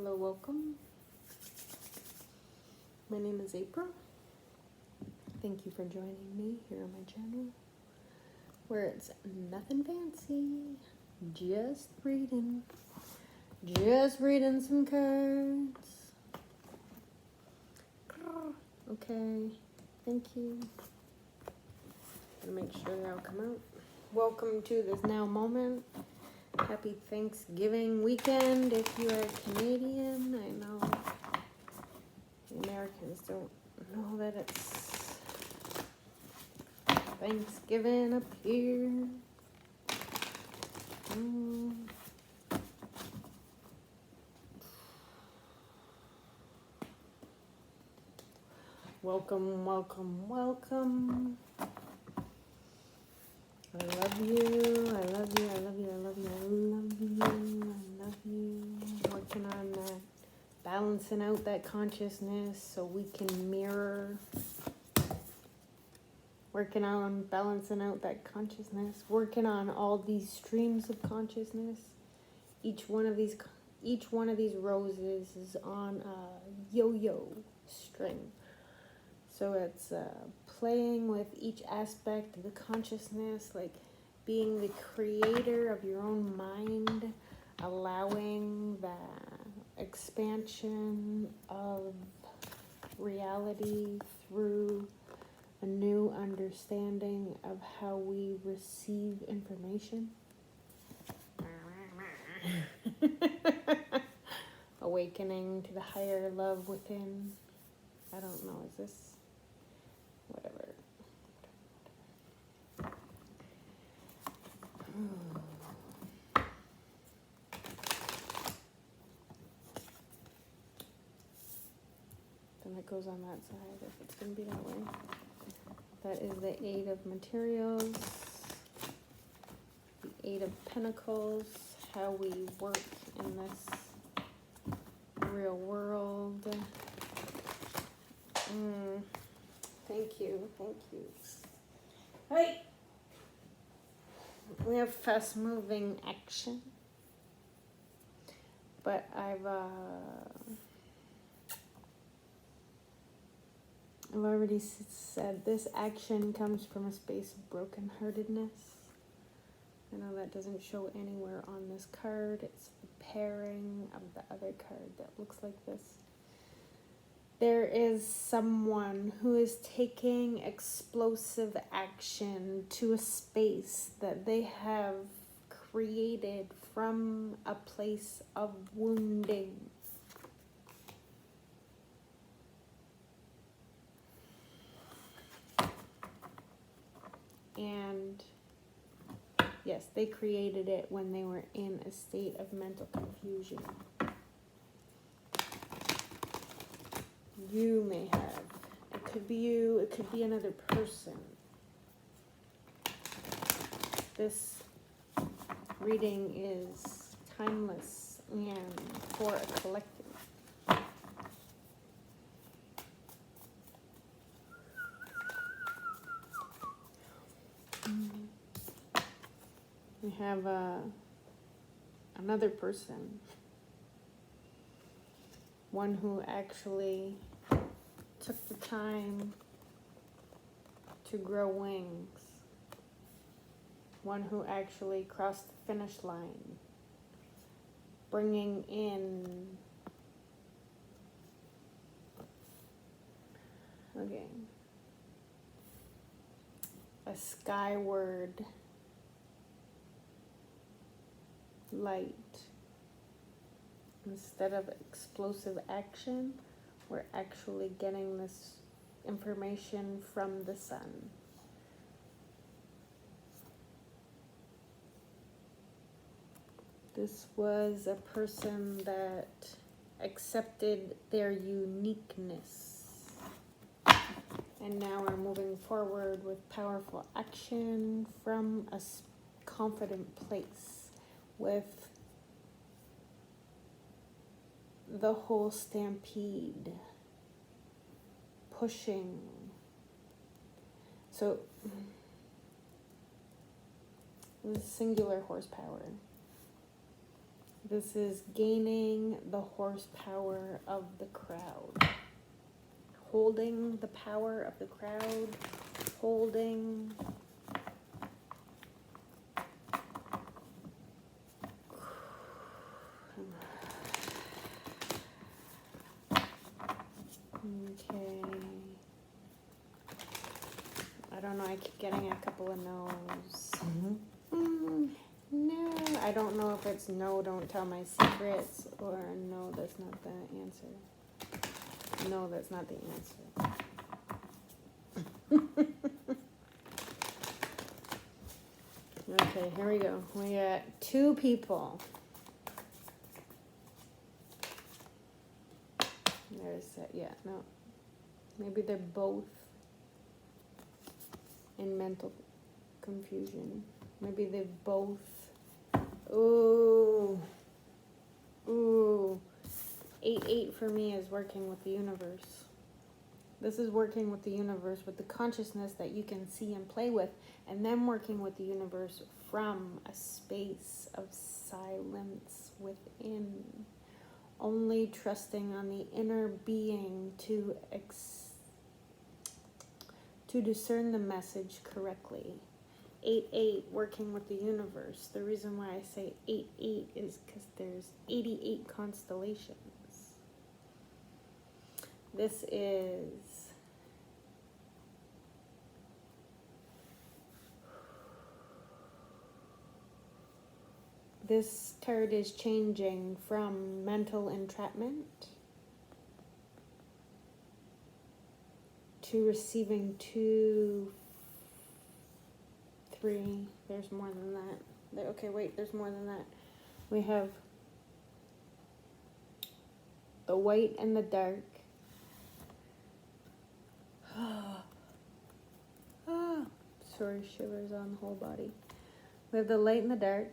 Hello, welcome. My name is April. Thank you for joining me here on my channel, where it's nothing fancy, just reading some cards. Okay, thank you. Gonna make sure they all come out. Welcome to this now moment. Happy Thanksgiving weekend if you are Canadian. I know the Americans don't know that it's Thanksgiving up here. Welcome, welcome, welcome. I love you, I love you, I love you, I love you, I love you, I love you. Working on that, balancing out that consciousness so we can mirror. Working on balancing out that consciousness. Working on all these streams of consciousness. Each one of these roses is on a yo-yo string. So it's playing with each aspect of the consciousness, like being the creator of your own mind, allowing the expansion of reality through a new understanding of how we receive information. Awakening to the higher love within. I don't know, is this... Whatever. Then it goes on that side if it's going to be that way. That is the Eight of Materials, the Eight of Pentacles, how we work in this real world. Thank you, thank you. Hey! We have fast moving action. But I've already said this action comes from a space of brokenheartedness. I know that doesn't show anywhere on this card. It's the pairing of the other card that looks like this. There is someone who is taking explosive action to a space that they have created from a place of wounding. And yes, they created it when they were in a state of mental confusion. You may have. It could be you, it could be another person. This reading is timeless and for a collective. We have another person. One who actually took the time to grow wings. One who actually crossed the finish line, bringing in, a skyward light. Instead of explosive action, we're actually getting this information from the sun. This was a person that accepted their uniqueness. And now we're moving forward with powerful action from a confident place with the whole stampede, pushing. So, with singular horsepower. This is gaining the horsepower of the crowd. Holding the power of the crowd. Holding. Okay. I don't know, I keep getting a couple of no's. No, I don't know if it's no, don't tell my secrets, or no, that's not the answer. No, that's not the answer. Okay, here we go. We got 2 people. There's that, yeah, no. Maybe they're both in mental confusion. Maybe they both. Ooh. Ooh. 8-8 for me is working with the universe. This is working with the universe with the consciousness that you can see and play with, and then working with the universe from a space of silence within. Only trusting on the inner being to discern the message correctly. 8-8, working with the universe. The reason why I say 8-8 is because there's 88 constellations. This is this card is changing from mental entrapment to receiving 2, 3. There's more than that. Okay, wait, there's more than that. We have the white and the dark. Sorry, shivers on the whole body. We have the light and the dark.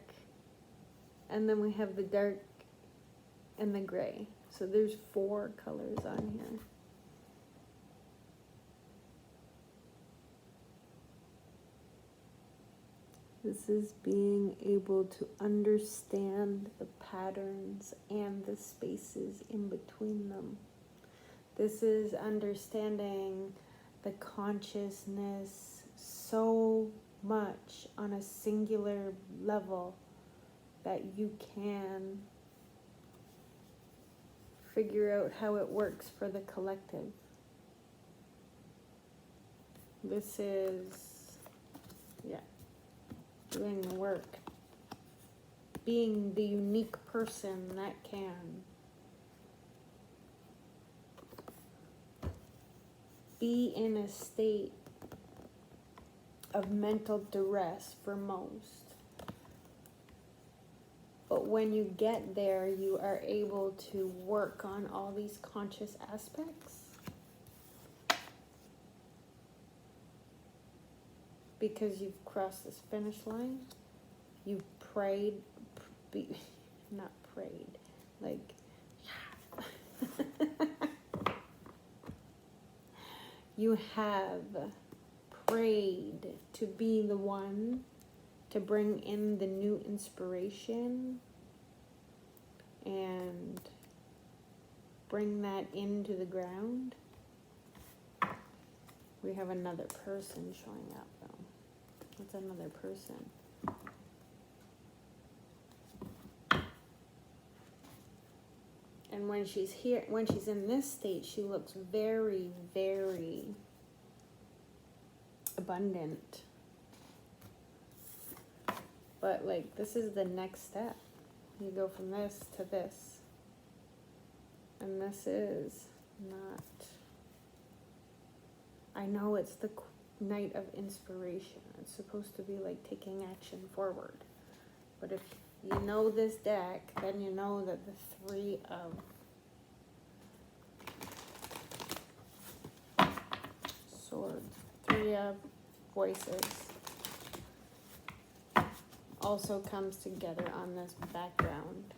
And then we have the dark and the gray. So there's 4 colors on here. This is being able to understand the patterns and the spaces in between them. This is understanding the consciousness so much on a singular level that you can figure out how it works for the collective. This is, yeah, doing the work. Being the unique person that can be in a state of mental duress for most. But when you get there, you are able to work on all these conscious aspects. Because you've crossed this finish line. You've prayed, not prayed, like, you have prayed to be the one to bring in the new inspiration and bring that into the ground. We have another person showing up though. That's another person. And when she's here, when she's in this state, she looks very, very abundant. But like, this is the next step. You go from this to this. And this is not, I know it's the night of inspiration. It's supposed to be like taking action forward. But if you know this deck, then you know that the 3 of swords, 3 of voices also comes together on this background.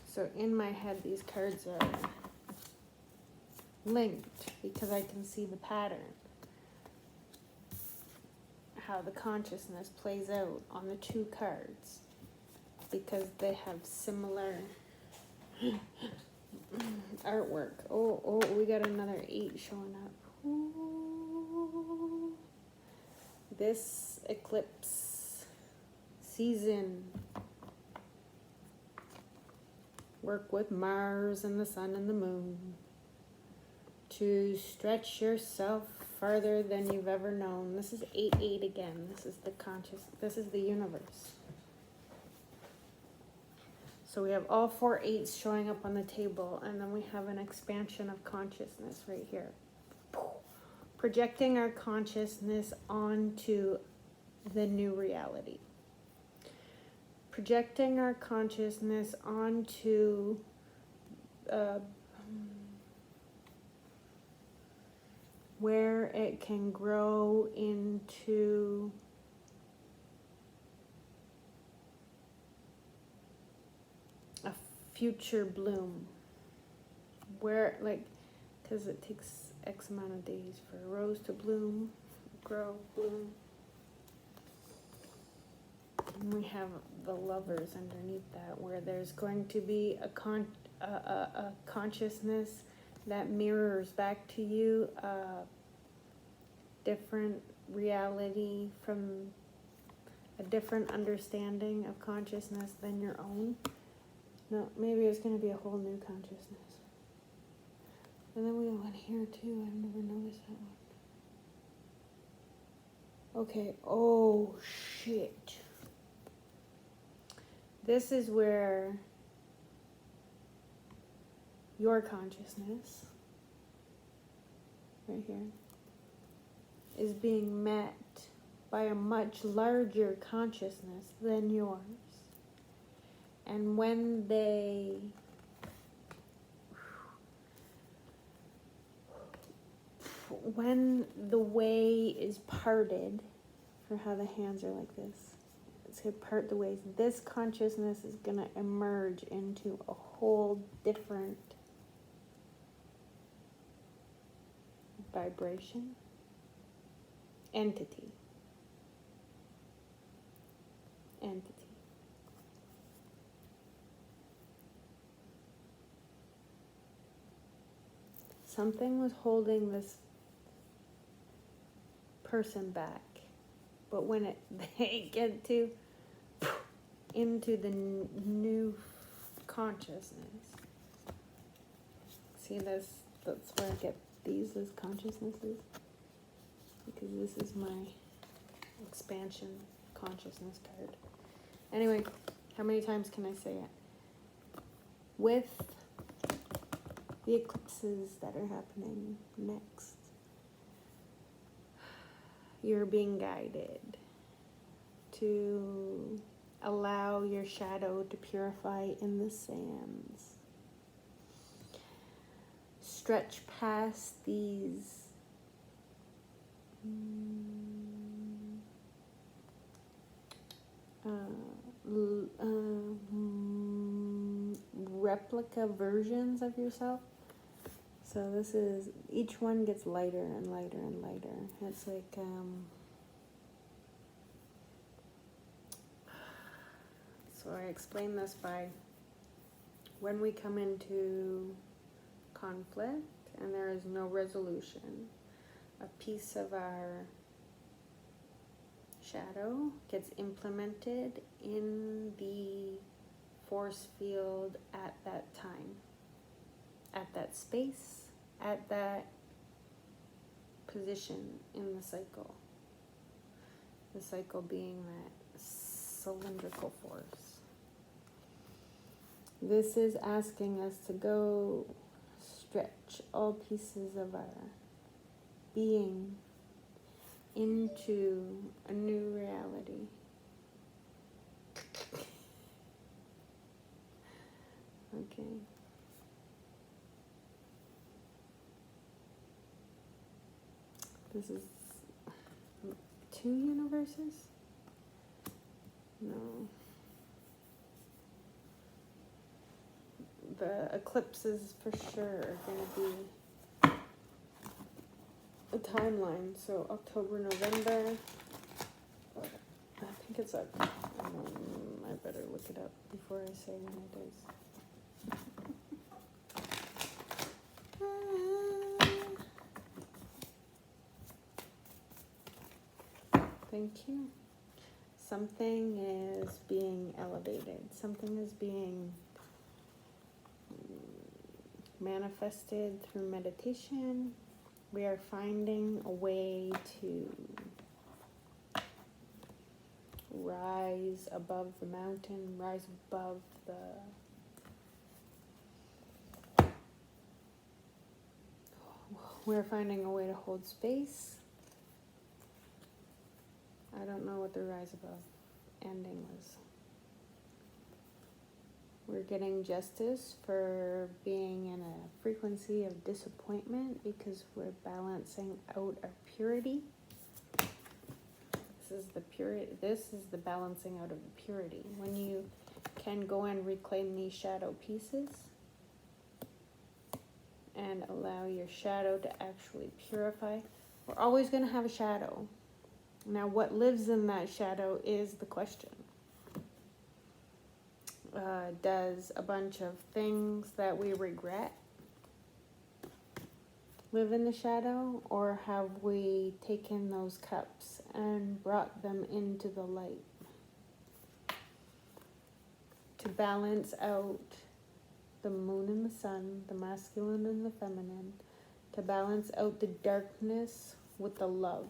So in my head, these cards are linked because I can see the pattern. How the consciousness plays out on the 2 cards. because they have similar artwork. Oh, we got another 8 showing up. Ooh. This eclipse season. Work with Mars and the sun and the moon to stretch yourself farther than you've ever known. This is 8-8 again. This is the this is the universe. So we have all 4 8s showing up on the table, and then we have an expansion of consciousness right here. Projecting our consciousness onto the new reality. Projecting our consciousness onto where it can grow into a future bloom. Where, like, because it takes X amount of days for a rose to bloom, grow, bloom. And we have the lovers underneath that, where there's going to be a consciousness that mirrors back to you a different reality from a different understanding of consciousness than your own. No, maybe it's going to be a whole new consciousness. And then we have one here too. I've never noticed that one. Okay. Oh, shit. This is where your consciousness, right here, is being met by a much larger consciousness than yours. And when the way is parted, for how the hands are like this, to part the ways, this consciousness is going to emerge into a whole different vibration, entity. Something was holding this person back, but when they get to into the new consciousness, see this, that's where I get these as consciousnesses, because this is my expansion consciousness card. Anyway, how many times can I say it? With the eclipses that are happening next, you're being guided to allow your shadow to purify in the sands. Stretch past these replica versions of yourself. So this is, each one gets lighter and lighter and lighter. It's like, so I explain this by, when we come into conflict and there is no resolution, a piece of our shadow gets implemented in the force field at that time, at that space, at that position in the cycle. The cycle being that cylindrical force. This is asking us to go stretch all pieces of our being into a new reality. Okay. This is 2 universes? No. The eclipses for sure are going to be a timeline. So October, November. I think it's I better look it up before I say when it is. Thank you. Something is being elevated. Something is being manifested through meditation. We are finding a way to rise above the mountain, rise above we're finding a way to hold space. I don't know what the rise above ending was. We're getting justice for being in a frequency of disappointment because we're balancing out our purity. This is the balancing out of the purity. When you can go and reclaim these shadow pieces and allow your shadow to actually purify. We're always going to have a shadow. Now, what lives in that shadow is the question. Does a bunch of things that we regret live in the shadow, or have we taken those cups and brought them into the light to balance out the moon and the sun, the masculine and the feminine, to balance out the darkness with the love?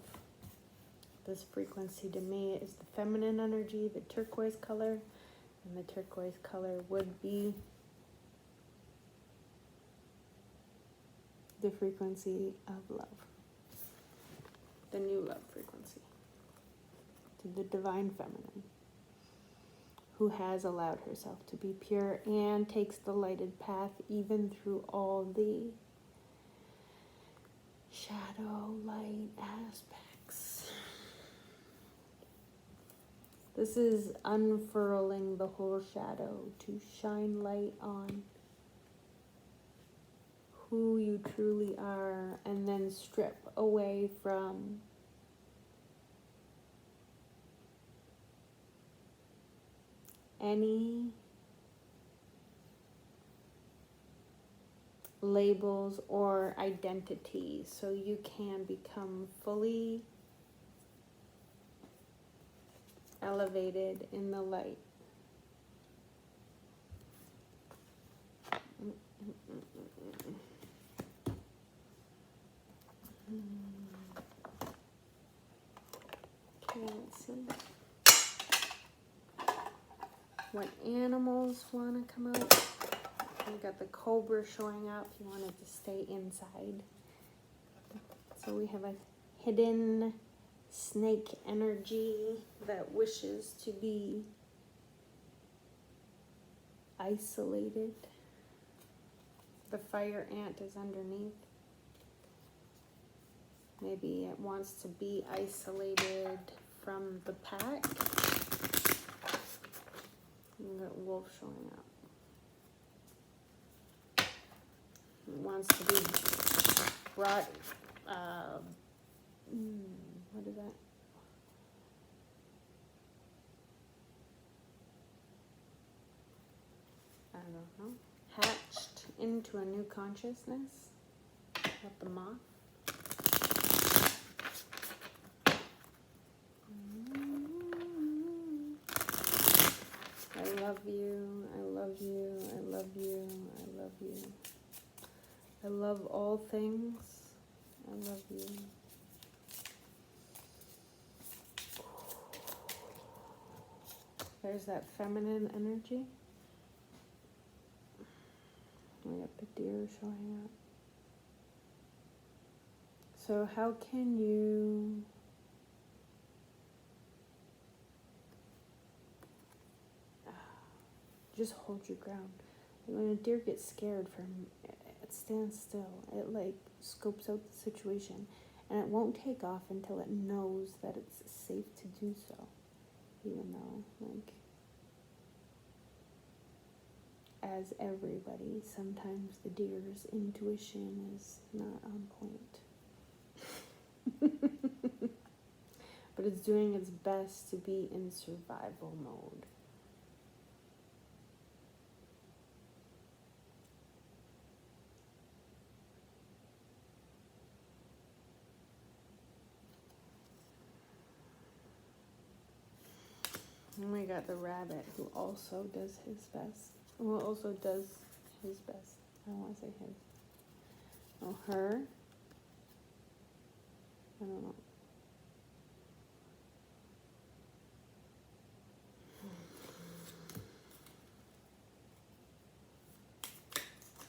This frequency to me is the feminine energy, the turquoise color, and the turquoise color would be the frequency of love, the new love frequency, to the divine feminine, who has allowed herself to be pure and takes the lighted path even through all the shadow light aspects. This is unfurling the whole shadow to shine light on who you truly are, and then strip away from any labels or identities so you can become fully elevated in the light. Okay, let's see. What animals want to come out? We got the cobra showing up. You wanted to stay inside. So we have a hidden snake energy that wishes to be isolated. The fire ant is underneath. Maybe it wants to be isolated from the pack. We got wolf showing up. It wants to be brought, what is that? I don't know. Hatched into a new consciousness with the moth. I love you, I love you, I love you, I love you. I love all things. I love you. There's that feminine energy. We got the deer showing up. So how can you just hold your ground? When a deer gets scared it stands still. It like scopes out the situation, and it won't take off until it knows that it's safe to do so. Even though, like, as everybody, sometimes the deer's intuition is not on point. But it's doing its best to be in survival mode. And we got the rabbit who also does his best. Who also does his best. I don't want to say his. Oh, her. I don't know.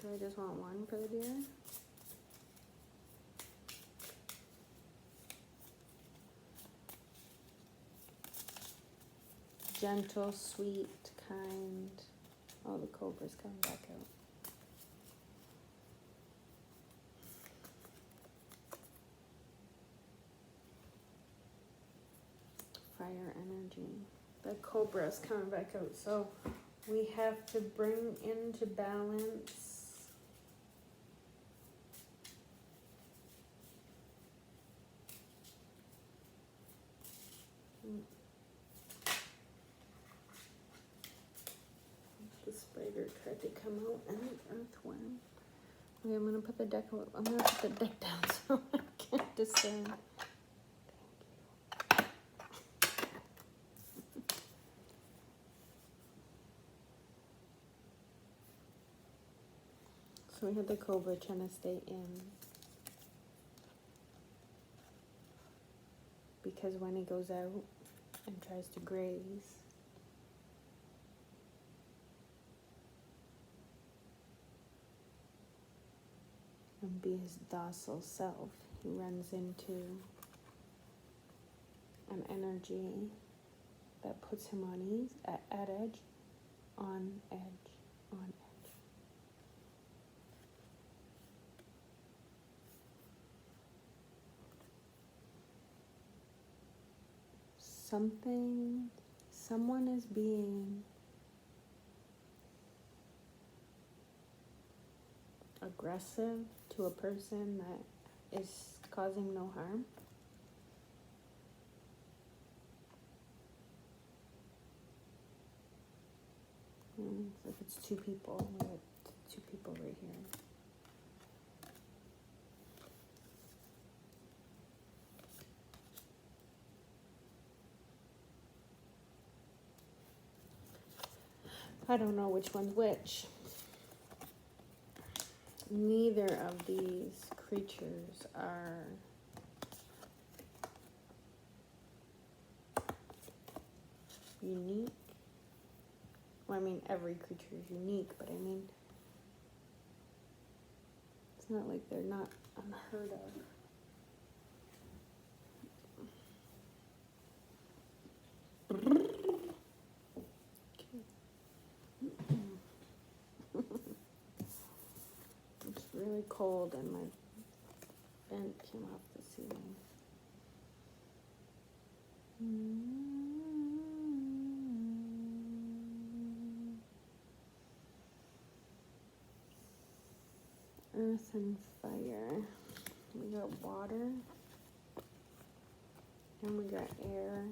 Do I just want one for the deer? Gentle, sweet, kind. Oh, the cobra's coming back out. Fire energy. The cobra's coming back out. So we have to bring into balance the spider tried to come out and the earthworm. Okay, I'm gonna put the deck. I'm gonna put the deck down so I can't discern. So we have the cobra trying to stay in. Because when he goes out and tries to graze, and be his docile self, he runs into an energy that puts him on ease, at edge, on edge, on edge. Someone is being aggressive to a person that is causing no harm. So if it's two people, we have two people right here. I don't know which one's which. Neither of these creatures are unique. Well, I mean, every creature is unique, but I mean, it's not like they're not unheard of. It's really cold and my vent came off the ceiling. Earth and fire. We got water. And we got air.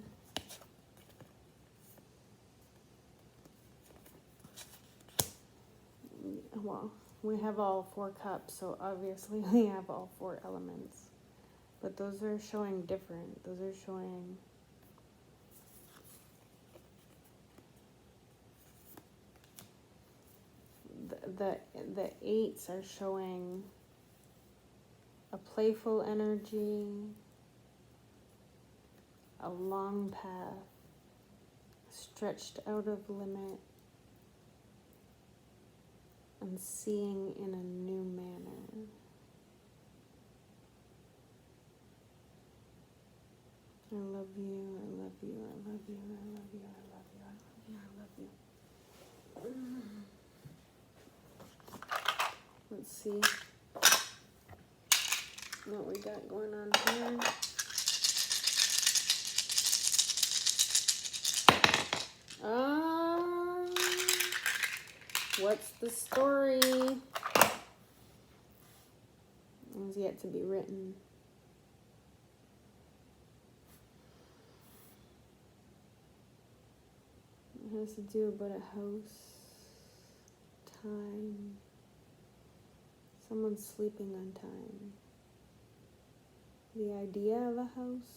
Well, we have all 4 cups, so obviously we have all 4 elements. But those are showing different. Those are showing the 8s are showing a playful energy, a long path, stretched out of limit, and seeing in a new manner. I love you, I love you, I love you, I love you, I love you, I love you, I love you. Let's see what we got going on here. What's the story? It's yet to be written. It has to do about a house, time, someone sleeping on time, the idea of a house,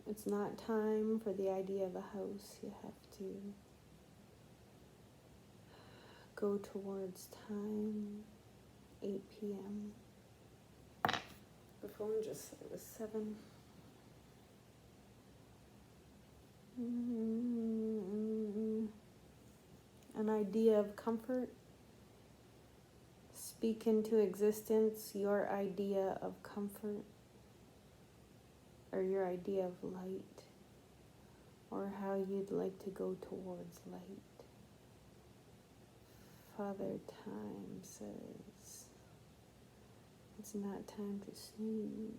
It's not time for the idea of a house. You have to go towards time, 8 p.m. The phone just said it was 7. An idea of comfort. Speak into existence your idea of comfort, or your idea of light, or how you'd like to go towards light. Father Time says, it's not time to snooze.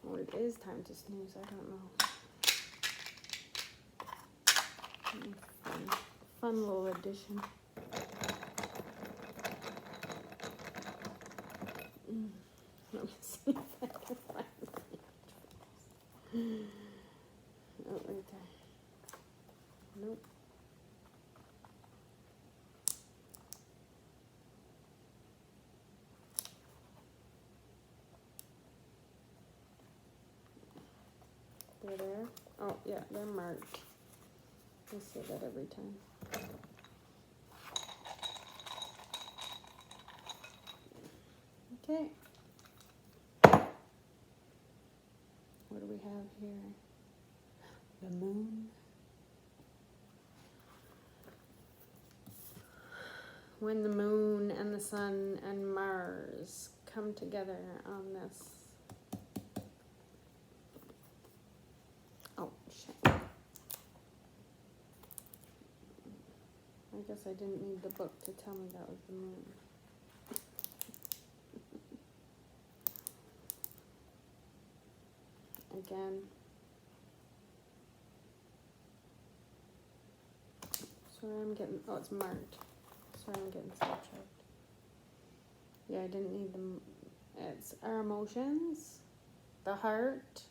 Or it is time to snooze, I don't know. Fun little addition. Let me see if I can find it. Oh, right there. Nope. They're there? Oh, yeah, they're marked. I say that every time. Okay. What do we have here? The moon. When the moon and the sun and Mars come together on this. Oh, shit. I guess I didn't need the book to tell me that was the moon. Again. Sorry, I'm getting, oh, it's marked. Sorry, I'm getting sidetracked. Yeah, I didn't need them. It's our emotions, the heart,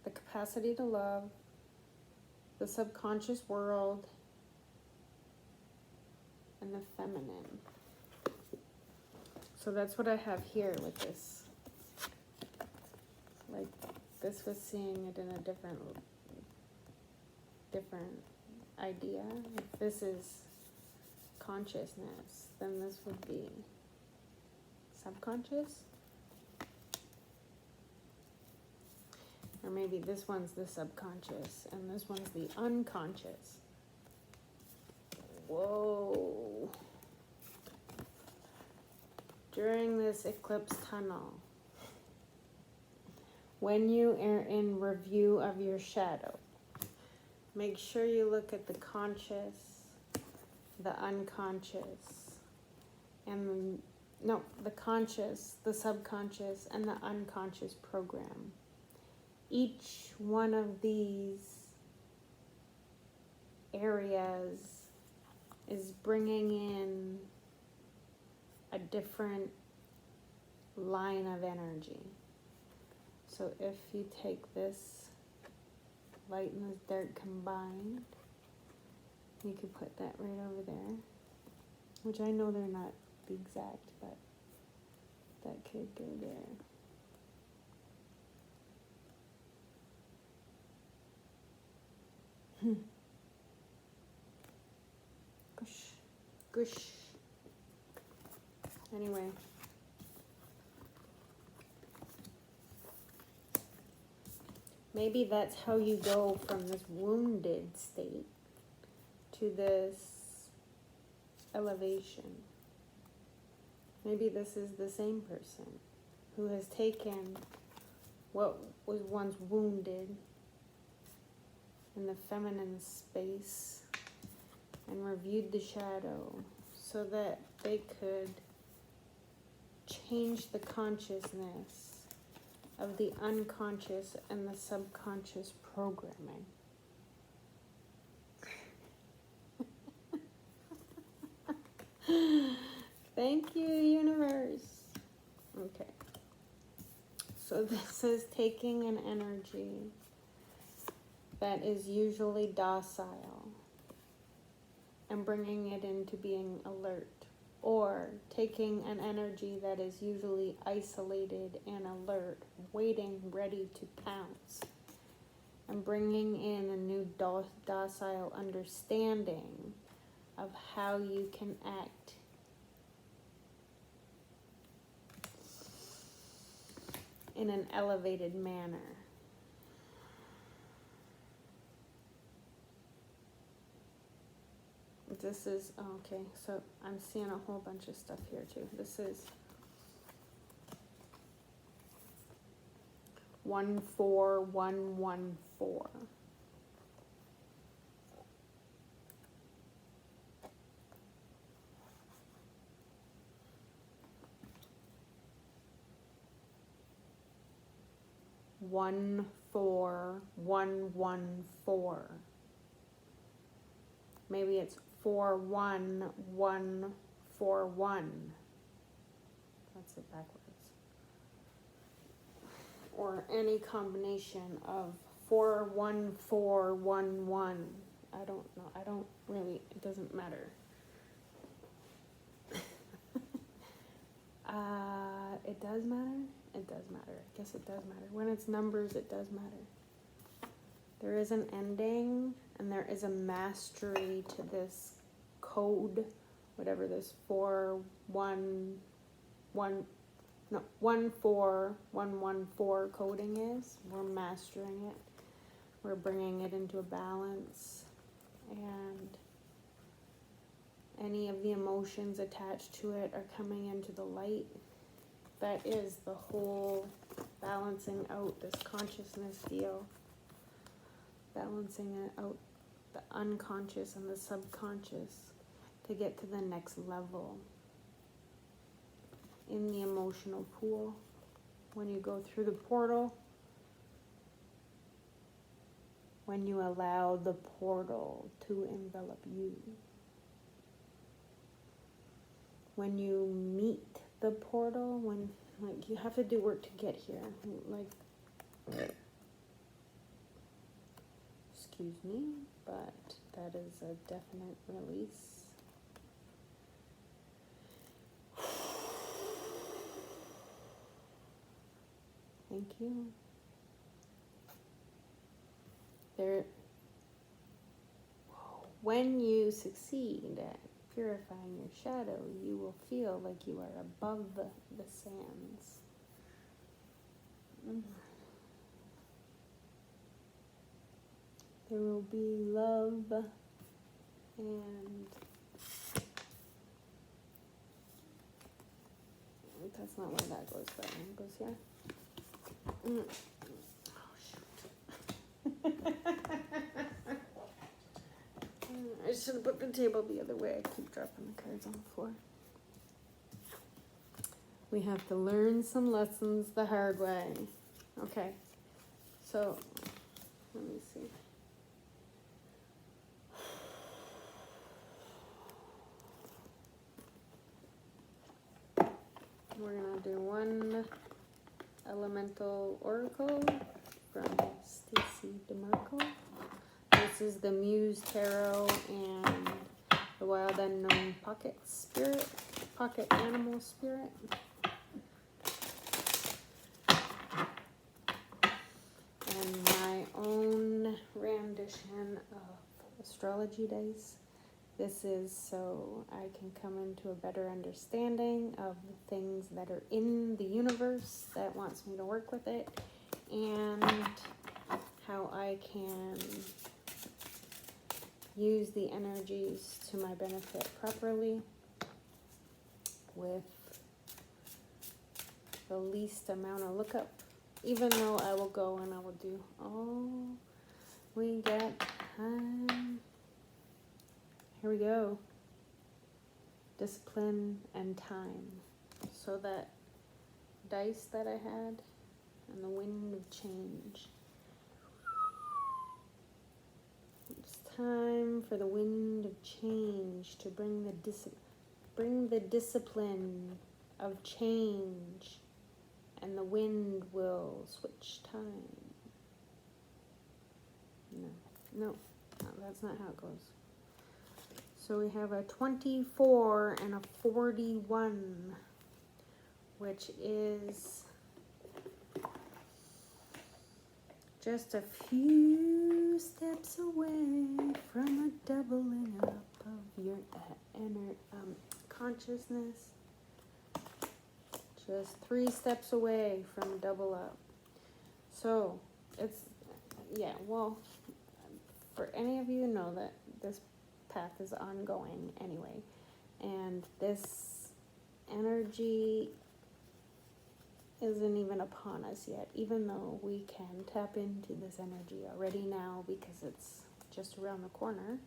the capacity to love, the subconscious world, and the feminine. So that's what I have here with this. Like, this was seeing it in a different idea. If this is consciousness, then this would be subconscious. Or maybe this one's the subconscious and this one's the unconscious. Whoa. During this eclipse tunnel, when you are in review of your shadow, make sure you look at the conscious, the unconscious, and the conscious, the subconscious, and the unconscious program. Each one of these areas is bringing in a different line of energy. So if you take this light and this dark combined, you could put that right over there, which I know they're not the exact, but that could go there. Gush. Gush. Anyway. Maybe that's how you go from this wounded state to this elevation. Maybe this is the same person who has taken what was once wounded in the feminine space and reviewed the shadow so that they could change the consciousness of the unconscious and the subconscious programming. Thank you, universe. Okay. So this is taking an energy that is usually docile and bringing it into being alert or taking an energy that is usually isolated and alert, waiting, ready to pounce, and bringing in a new docile understanding of how you can act in an elevated manner. This is, okay, so I'm seeing a whole bunch of stuff here too. This is 14114. One 4114. Maybe it's 41141. That's it backwards. Or any combination of 41411. I don't know. I don't really, it doesn't matter. It does matter? It does matter. I guess it does matter. When it's numbers, it does matter. There is an ending and there is a mastery to this code, whatever this 14114 coding is. We're mastering it. We're bringing it into a balance, and any of the emotions attached to it are coming into the light. That is the whole balancing out this consciousness deal. Balancing it out, the unconscious and the subconscious, to get to the next level in the emotional pool. When you go through the portal, when you allow the portal to envelop you, when you meet the portal, when, like, you have to do work to get here, like, excuse me, but that is a definite release. Thank you. When you succeed at purifying your shadow, you will feel like you are above the sands. There will be love and that's not where that goes. That one goes here. Oh, shoot. I should have put the table the other way. I keep dropping the cards on the floor. We have to learn some lessons the hard way. Okay, so let me see. We're gonna do one elemental oracle from Stacy DeMarco. This is the Muse Tarot and the Wild Unknown Pocket Spirit, Pocket Animal Spirit. And my own rendition of astrology dice. This is so I can come into a better understanding of the things that are in the universe that wants me to work with it, and how I can use the energies to my benefit properly with the least amount of lookup, even though I will go and I will do, we got time. Here we go. Discipline and time. So that dice that I had and the wind of change. It's time for the wind of change to bring the discipline of change, and the wind will switch time. No, that's not how it goes. So we have a 24 and a 41, which is just a few steps away from a doubling up of your inner consciousness. Just 3 steps away from a double up. So it's, yeah, well, for any of you know that this path is ongoing anyway, and this energy isn't even upon us yet, even though we can tap into this energy already now because it's just around the corner.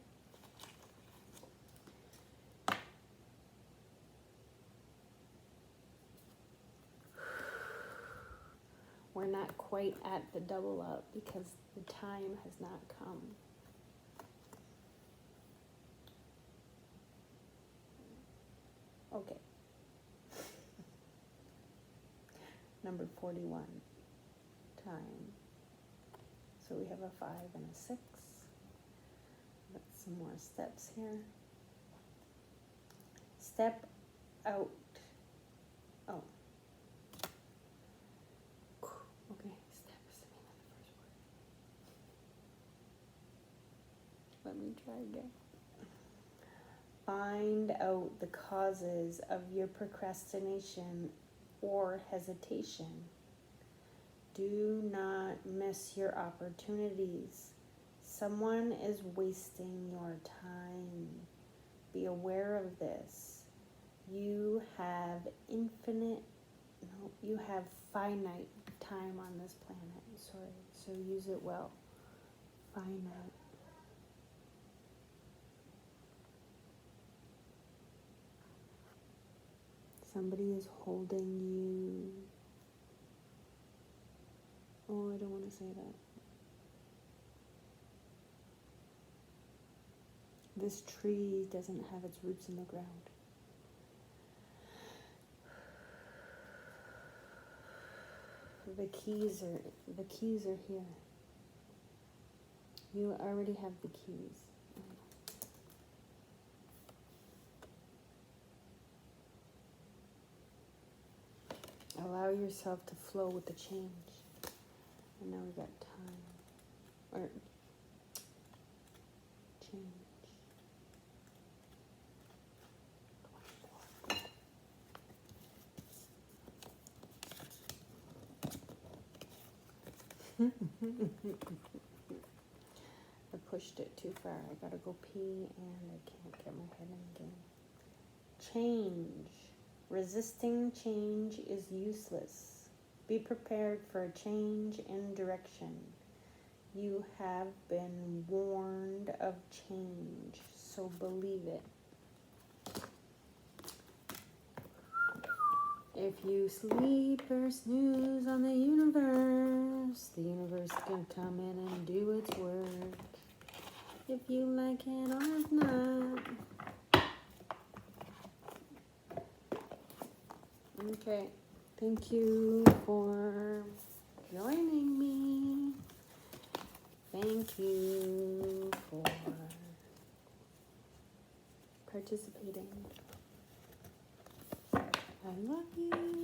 We're not quite at the double up because the time has not come. Okay. Number 41, time. So we have a 5 and a 6. Got some more steps here. Step out. Oh. Okay, step is the name of the first word. Let me try again. Find out the causes of your procrastination or hesitation. Do not miss your opportunities. Someone is wasting your time. Be aware of this. You have finite time on this planet. Sorry, so use it well. Finite. Somebody is holding you. Oh, I don't want to say that. This tree doesn't have its roots in the ground. The keys are here. You already have the keys. Allow yourself to flow with the change. And now we got time. Or change. I pushed it too far. I gotta go pee and I can't get my head in again. Change. Resisting change is useless. Be prepared for a change in direction. You have been warned of change, so believe it. If you sleep or snooze on the universe can come in and do its work. If you like it or if not. Okay, thank you for joining me. Thank you for participating. I love you.